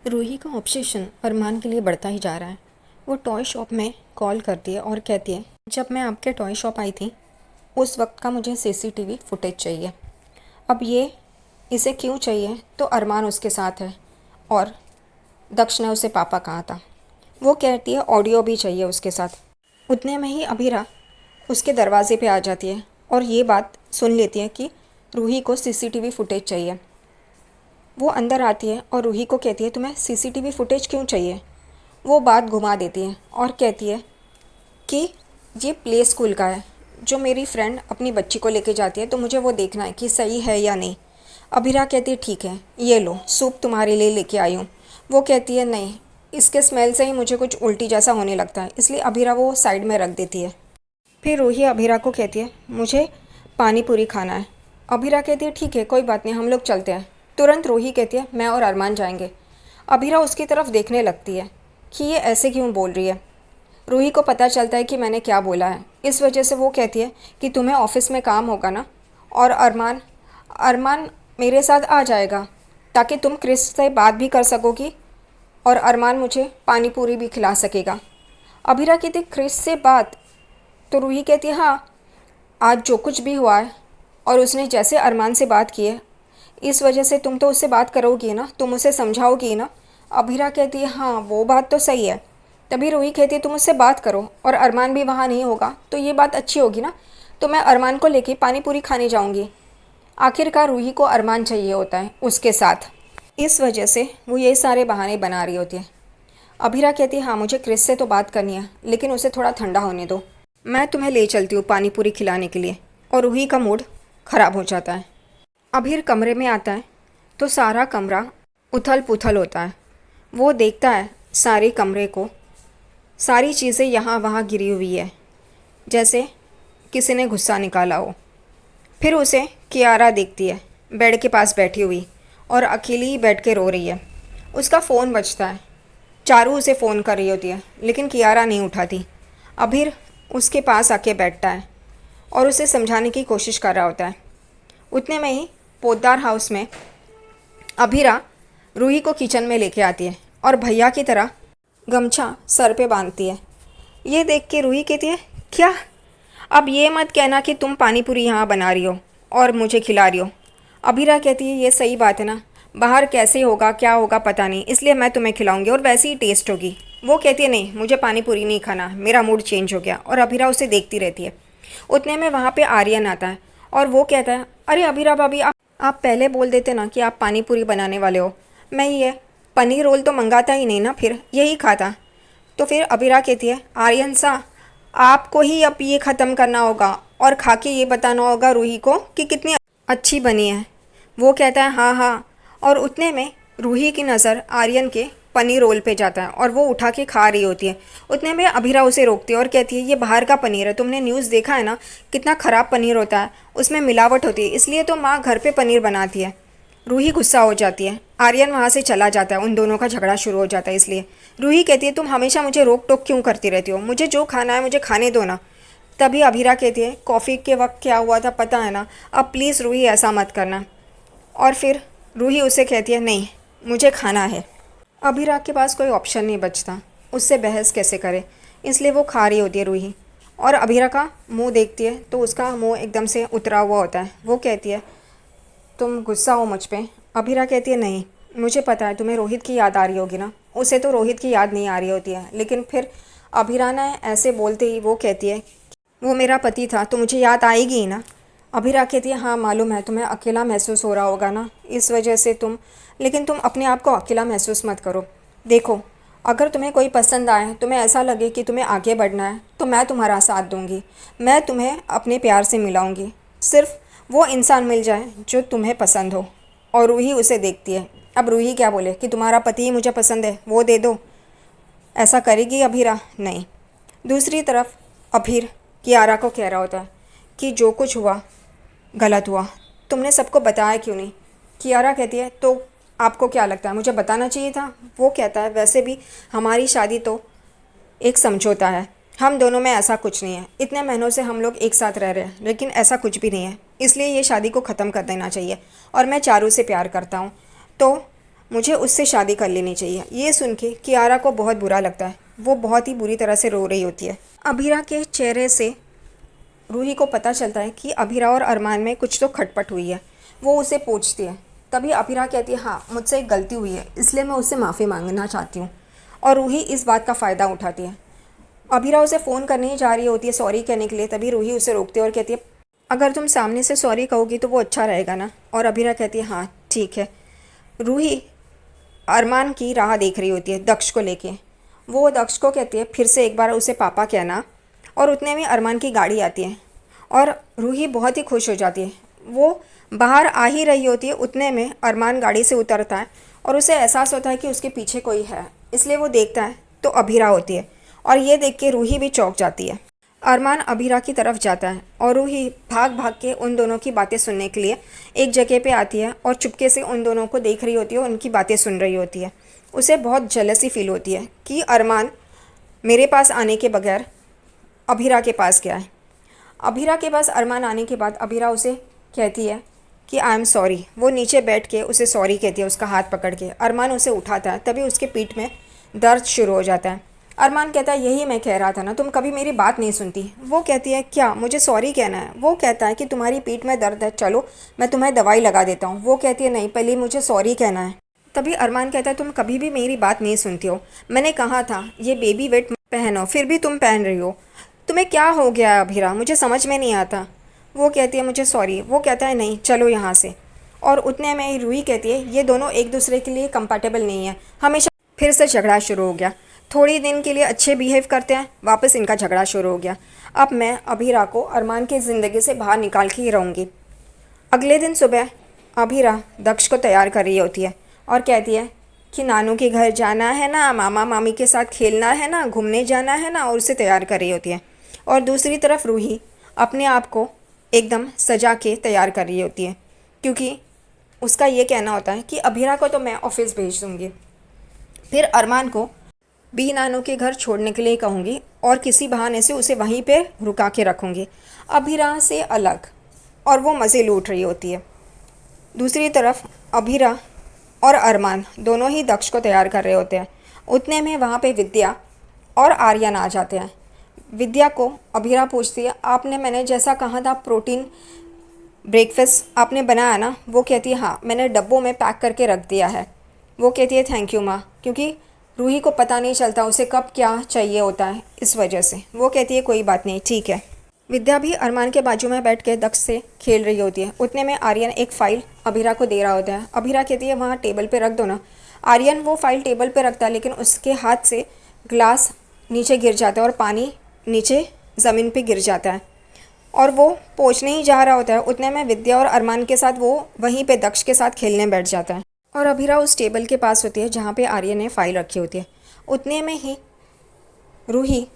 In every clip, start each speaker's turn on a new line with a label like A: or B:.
A: रूही का ऑब्सेशन अरमान के लिए बढ़ता ही जा रहा है। वो टॉय शॉप में कॉल करती है और कहती है, जब मैं आपके टॉय शॉप आई थी उस वक्त का मुझे सीसीटीवी फुटेज चाहिए। अब ये इसे क्यों चाहिए? तो अरमान उसके साथ है और दक्ष ने उसे पापा कहा था। वो कहती है ऑडियो भी चाहिए उसके साथ। उतने में ही अभीरा उसके दरवाजे पे आ जाती है और ये बात सुन लेती है कि रूही को सीसीटीवी फुटेज चाहिए। वो अंदर आती है और रूही को कहती है, तुम्हें सीसीटीवी फुटेज क्यों चाहिए? वो बात घुमा देती है और कहती है कि ये प्ले स्कूल का है, जो मेरी फ्रेंड अपनी बच्ची को लेके जाती है, तो मुझे वो देखना है कि सही है या नहीं। अभिरा कहती है, ठीक है, ये लो सूप तुम्हारे लिए लेके आई हूँ। वो कहती है, नहीं, इसके स्मेल से ही मुझे कुछ उल्टी जैसा होने लगता है, इसलिए अभिरा वो साइड में रख देती है। फिर रूही अभिरा को कहती है, मुझे पानी पूरी खाना है। अभिरा कहती है, ठीक है, कोई बात नहीं, हम लोग चलते हैं। तुरंत रूही कहती है, मैं और अरमान जाएंगे। अभिरा उसकी तरफ देखने लगती है कि ये ऐसे क्यों बोल रही है। रूही को पता चलता है कि मैंने क्या बोला है, इस वजह से वो कहती है कि तुम्हें ऑफिस में काम होगा ना, और अरमान अरमान मेरे साथ आ जाएगा ताकि तुम क्रिस से बात भी कर सकोगी और अरमान मुझे पानी पूरी भी खिला सकेगा। अभिरा कहती, क्रिस से बात? तो रूही कहती है, हाँ, आज जो कुछ भी हुआ है और उसने जैसे अरमान से बात की है, इस वजह से तुम तो उससे बात करोगी ना, तुम उसे समझाओगी ना। अभिरा कहती है, हाँ, वो बात तो सही है। तभी रूही कहती है, तुम उससे बात करो और अरमान भी वहाँ नहीं होगा तो ये बात अच्छी होगी ना, तो मैं अरमान को लेके पानी पूरी खाने जाऊँगी। आखिरकार रूही को अरमान चाहिए होता है उसके साथ, इस वजह से वो ये सारे बहाने बना रही होती है। अभिरा कहती है, हाँ, मुझे क्रिस से तो बात करनी है, लेकिन उसे थोड़ा ठंडा होने दो, मैं तुम्हें ले चलती हूँ पानी पूरी खिलाने के लिए। और रूही का मूड ख़राब हो जाता है। अभीर कमरे में आता है तो सारा कमरा उथल पुथल होता है। वो देखता है सारे कमरे को, सारी चीज़ें यहाँ वहाँ गिरी हुई है, जैसे किसी ने गुस्सा निकाला हो। फिर उसे कियारा देखती है बेड के पास बैठी हुई और अकेली ही बैठ के रो रही है। उसका फ़ोन बजता है। चारू उसे फ़ोन कर रही होती है लेकिन कियारा नहीं उठाती। अभीर उसके पास आके बैठता है और उसे समझाने की कोशिश कर रहा होता है। उतने में ही पोद्दार हाउस में अभीरा रूही को किचन में लेके आती है और भैया की तरह गमछा सर पे बांधती है। ये देख के रूही कहती है, क्या? अब ये मत कहना कि तुम पानी पूरी यहाँ बना रही हो और मुझे खिला रही हो। अभीरा कहती है, ये सही बात है ना, बाहर कैसे होगा क्या होगा पता नहीं, इसलिए मैं तुम्हें खिलाऊंगी और वैसे ही टेस्ट होगी। वो कहती है, नहीं, मुझे पानी पूरी नहीं खाना, मेरा मूड चेंज हो गया। और अभीरा उसे देखती रहती है। उतने में वहाँ पे आर्यन आता है और वो कहता है, अरे अभीरा भाभी, आप पहले बोल देते ना कि आप पानी पूरी बनाने वाले हो, मैं ये पनीर रोल तो मंगाता ही नहीं ना, फिर यही खाता। तो फिर अभीरा कहती है, आर्यन सा, आपको ही अब ये ख़त्म करना होगा और खा के ये बताना होगा रूही को कि कितनी अच्छी बनी है। वो कहता है, हाँ हाँ। और उतने में रूही की नज़र आर्यन के पनीर रोल पे जाता है और वो उठा के खा रही होती है। उतने में अभीरा उसे रोकती है और कहती है, ये बाहर का पनीर है, तुमने न्यूज़ देखा है ना, कितना ख़राब पनीर होता है, उसमें मिलावट होती है, इसलिए तो माँ घर पे पनीर बनाती है। रूही गुस्सा हो जाती है। आर्यन वहाँ से चला जाता है, उन दोनों का झगड़ा शुरू हो जाता है। इसलिए रूही कहती है, तुम हमेशा मुझे रोक टोक क्यों करती रहती हो, मुझे जो खाना है मुझे खाने दो ना। तभी अभीरा कहती है, कॉफ़ी के वक्त क्या हुआ था पता है ना, अब प्लीज़ रूही ऐसा मत करना। और फिर रूही उसे कहती है, नहीं, मुझे खाना है। अभीरा के पास कोई ऑप्शन नहीं बचता, उससे बहस कैसे करे, इसलिए वो खा रही होती है रूही। और अभीरा का मुंह देखती है तो उसका मुंह एकदम से उतरा हुआ होता है। वो कहती है, तुम गुस्सा हो मुझ पे? अभीरा कहती है, नहीं, मुझे पता है तुम्हें रोहित की याद आ रही होगी ना। उसे तो रोहित की याद नहीं आ रही होती है, लेकिन फिर अभीरा ने ऐसे बोलते ही वो कहती है, वो मेरा पति था तो मुझे याद आएगी ही ना। अभीरा कहती है, हाँ, मालूम है तुम्हें अकेला महसूस हो रहा होगा ना, इस वजह से लेकिन तुम अपने आप को अकेला महसूस मत करो। देखो, अगर तुम्हें कोई पसंद आए, तुम्हें ऐसा लगे कि तुम्हें आगे बढ़ना है, तो मैं तुम्हारा साथ दूंगी, मैं तुम्हें अपने प्यार से मिलाऊंगी। सिर्फ वो इंसान मिल जाए जो तुम्हें पसंद हो। और रूही उसे देखती है। अब रूही क्या बोले कि तुम्हारा पति ही मुझे पसंद है, वो दे दो, ऐसा करेगी अभीरा? नहीं। दूसरी तरफ अभीर कियारा को कह रहा होता है कि जो कुछ हुआ गलत हुआ, तुमने सबको बताया क्यों नहीं? कियारा कहती है, तो आपको क्या लगता है मुझे बताना चाहिए था? वो कहता है, वैसे भी हमारी शादी तो एक समझौता है, हम दोनों में ऐसा कुछ नहीं है, इतने महीनों से हम लोग एक साथ रह रहे हैं, लेकिन ऐसा कुछ भी नहीं है, इसलिए ये शादी को ख़त्म कर देना चाहिए। और मैं चारू से प्यार करता हूँ, तो मुझे उससे शादी कर लेनी चाहिए। ये सुन के कियारा को बहुत बुरा लगता है, वो बहुत ही बुरी तरह से रो रही होती है। अभीरा के चेहरे से रूही को पता चलता है कि अभीरा और अरमान में कुछ तो खटपट हुई है। वो उसे पूछती है, तभी अभीरा कहती है हाँ मुझसे एक गलती हुई है, इसलिए मैं उससे माफ़ी मांगना चाहती हूँ। और रूही इस बात का फ़ायदा उठाती है। अभीरा उसे फ़ोन करने ही जा रही होती है सॉरी कहने के लिए, तभी रूही उसे रोकती है और कहती है अगर तुम सामने से सॉरी कहोगी तो वो अच्छा रहेगा ना। और अभीरा कहती है हाँ ठीक है। रूही अरमान की राह देख रही होती है दक्ष को लेके। वो दक्ष को कहती है फिर से एक बार उसे पापा कहना। और उतने में अरमान की गाड़ी आती है और रूही बहुत ही खुश हो जाती है। वो बाहर आ ही रही होती है, उतने में अरमान गाड़ी से उतरता है और उसे एहसास होता है कि उसके पीछे कोई है, इसलिए वो देखता है तो अभीरा होती है। और ये देख के रूही भी चौंक जाती है। अरमान अभीरा की तरफ जाता है और रूही भाग भाग के उन दोनों की बातें सुनने के लिए एक जगह पे आती है और चुपके से उन दोनों को देख रही होती है, उनकी बातें सुन रही होती है। उसे बहुत जेलसी फील होती है कि अरमान मेरे पास आने के बगैर अभीरा के पास गया है। अभीरा के पास अरमान आने के बाद अभीरा उसे कहती है कि आई एम सॉरी। वो नीचे बैठ के उसे सॉरी कहती है उसका हाथ पकड़ के। अरमान उसे उठाता है, तभी उसके पीठ में दर्द शुरू हो जाता है। अरमान कहता है यही मैं कह रहा था ना, तुम कभी मेरी बात नहीं सुनती। वो कहती है क्या मुझे सॉरी कहना है। वो कहता है कि तुम्हारी पीठ में दर्द है, चलो मैं तुम्हें दवाई लगा देता हूँ। वो कहती है नहीं पहले मुझे सॉरी कहना है। तभी अरमान कहता है तुम कभी भी मेरी बात नहीं सुनती हो, मैंने कहा था ये बेबी वेट पहनो, फिर भी तुम पहन रही हो। तुम्हें क्या हो गया है अभीरा, मुझे समझ में नहीं आता। वो कहती है मुझे सॉरी। वो कहता है नहीं चलो यहाँ से। और उतने में रूही कहती है ये दोनों एक दूसरे के लिए कंपैटिबल नहीं है, हमेशा। फिर से झगड़ा शुरू हो गया। थोड़ी दिन के लिए अच्छे बिहेव करते हैं, वापस इनका झगड़ा शुरू हो गया। अब मैं अभीरा को अरमान की ज़िंदगी से बाहर निकाल के ही रहूँगी। अगले दिन सुबह अभीरा दक्ष को तैयार कर रही होती है और कहती है कि नानू के घर जाना है ना, मामा मामी के साथ खेलना है ना, घूमने जाना है ना, और उसे तैयार कर रही होती है। और दूसरी तरफ रूही अपने आप को एकदम सजा के तैयार कर रही होती है, क्योंकि उसका ये कहना होता है कि अभीरा को तो मैं ऑफिस भेज दूँगी, फिर अरमान को बी नानू के घर छोड़ने के लिए कहूँगी और किसी बहाने से उसे वहीं पे रुका के रखूँगी अभीरा से अलग। और वो मज़े लूट रही होती है। दूसरी तरफ अभीरा और अरमान दोनों ही दक्ष को तैयार कर रहे होते हैं। उतने में वहाँ पे विद्या और आर्यन आ जाते हैं। विद्या को अभीरा पूछती है आपने मैंने जैसा कहा था प्रोटीन ब्रेकफास्ट आपने बनाया ना। वो कहती है हाँ मैंने डब्बों में पैक करके रख दिया है। वो कहती है थैंक यू माँ, क्योंकि रूही को पता नहीं चलता उसे कब क्या चाहिए होता है, इस वजह से। वो कहती है कोई बात नहीं ठीक है। विद्या भी अरमान के बाजू में बैठ के दक्ष से खेल रही होती है। उतने में आर्यन एक फ़ाइल अभीरा को दे रहा होता है। अभीरा कहती है वहाँ टेबल पे रख दो ना। आर्यन वो फ़ाइल टेबल पे रखता है, लेकिन उसके हाथ से ग्लास नीचे गिर जाता है और पानी नीचे ज़मीन पे गिर जाता है और वो पोंछने ही जा रहा होता है। उतने में विद्या और अरमान के साथ वो वहीं पे दक्ष के साथ खेलने बैठ जाता है और अभीरा उस टेबल के पास होती है जहाँ पे आर्यन ने फ़ाइल रखी होती है। उतने में ही रूही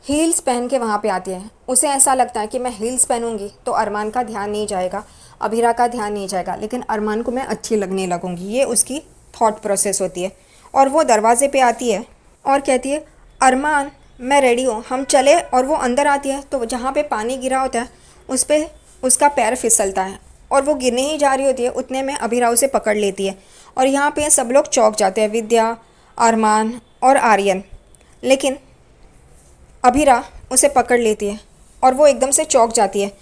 A: हील्स पहन के वहाँ पे आती है। उसे ऐसा लगता है कि मैं हील्स पहनूंगी तो अरमान का ध्यान नहीं जाएगा, अभीरा का ध्यान नहीं जाएगा, लेकिन अरमान को मैं अच्छी लगने लगूंगी। ये उसकी थॉट प्रोसेस होती है। और वो दरवाजे पे आती है और कहती है अरमान मैं रेडी हूँ, हम चले। और वो अंदर आती है तो जहाँ पे पानी गिरा होता है उस पर उसका पैर फिसलता है और वो गिरने ही जा रही होती है। उतने में अभीरा उसे पकड़ लेती है और यहाँ पे सब लोग चौंक जाते हैं, विद्या, अरमान और आर्यन। लेकिन अभीरा उसे पकड़ लेती है और वो एकदम से चौंक जाती है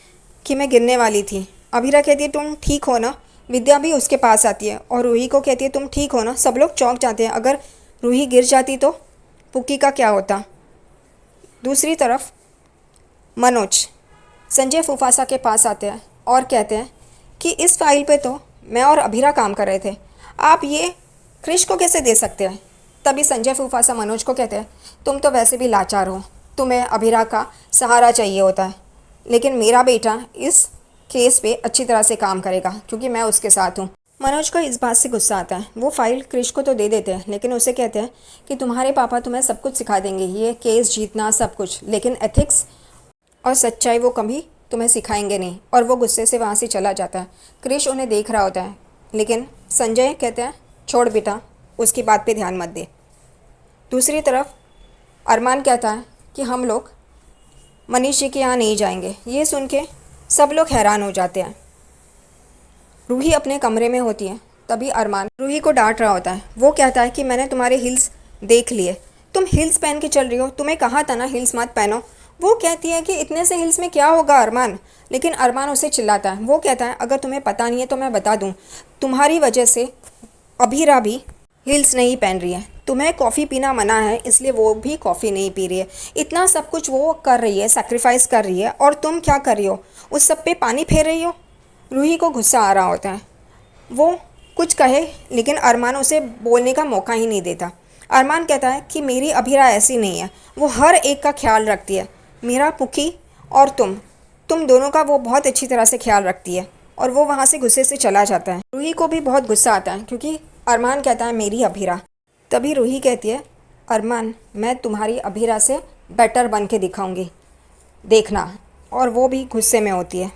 A: कि मैं गिरने वाली थी। अभीरा कहती है तुम ठीक हो ना। विद्या भी उसके पास आती है और रूही को कहती है तुम ठीक हो ना। सब लोग चौंक जाते हैं, अगर रूही गिर जाती तो पुक्की का क्या होता। दूसरी तरफ मनोज संजय फूफासा के पास आते हैं और कहते हैं कि इस फाइल पे तो मैं और अभीरा काम कर रहे थे, आप ये क्रिश को कैसे दे सकते हैं। तभी संजय फूफासा मनोज को कहते हैं तुम तो वैसे भी लाचार हो, तुम्हें अभीरा का सहारा चाहिए होता है, लेकिन मेरा बेटा इस केस पे अच्छी तरह से काम करेगा क्योंकि मैं उसके साथ हूँ। मनोज को इस बात से गुस्सा आता है। वो फाइल क्रिश को तो दे देते हैं, लेकिन उसे कहते हैं कि तुम्हारे पापा तुम्हें सब कुछ सिखा देंगे, ये केस जीतना सब कुछ, लेकिन एथिक्स और सच्चाई वो कभी तुम्हें सिखाएंगे नहीं। और वो गुस्से से वहाँ से चला जाता है। क्रिश उन्हें देख रहा होता है, लेकिन संजय कहते हैं छोड़ बेटा, उसकी बात पे ध्यान मत दे। दूसरी तरफ अरमान कहता है कि हम लोग मनीष जी के यहाँ नहीं जाएंगे। ये सुन के सब लोग हैरान हो जाते हैं। रूही अपने कमरे में होती है, तभी अरमान रूही को डांट रहा होता है। वो कहता है कि मैंने तुम्हारे हील्स देख लिए, तुम हील्स पहन के चल रही हो, तुम्हें कहा था ना हील्स मत पहनो। वो कहती है कि इतने से हील्स में क्या होगा अरमान, लेकिन अरमान उसे चिल्लाता है। वो कहता है अगर तुम्हें पता नहीं है तो मैं बता दूँ, तुम्हारी वजह से अभीरा भी हील्स नहीं पहन रही है। तुम्हें कॉफ़ी पीना मना है इसलिए वो भी कॉफ़ी नहीं पी रही है। इतना सब कुछ वो कर रही है, सेक्रीफाइस कर रही है, और तुम क्या कर रही हो, उस सब पे पानी फेर रही हो। रूही को गुस्सा आ रहा होता है। वो कुछ कहे लेकिन अरमान उसे बोलने का मौका ही नहीं देता। अरमान कहता है कि मेरी अभीरा ऐसी नहीं है, वो हर एक का ख्याल रखती है। मेरा पुखी और तुम दोनों का वो बहुत अच्छी तरह से ख्याल रखती है। और वो वहाँ से गुस्से से चला जाता है। रूही को भी बहुत गुस्सा आता है क्योंकि अरमान कहता है मेरी अभीरा। तभी रूही कहती है अरमान मैं तुम्हारी अभीरा से बेटर बन के दिखाऊंगी, देखना। और वो भी गुस्से में होती है।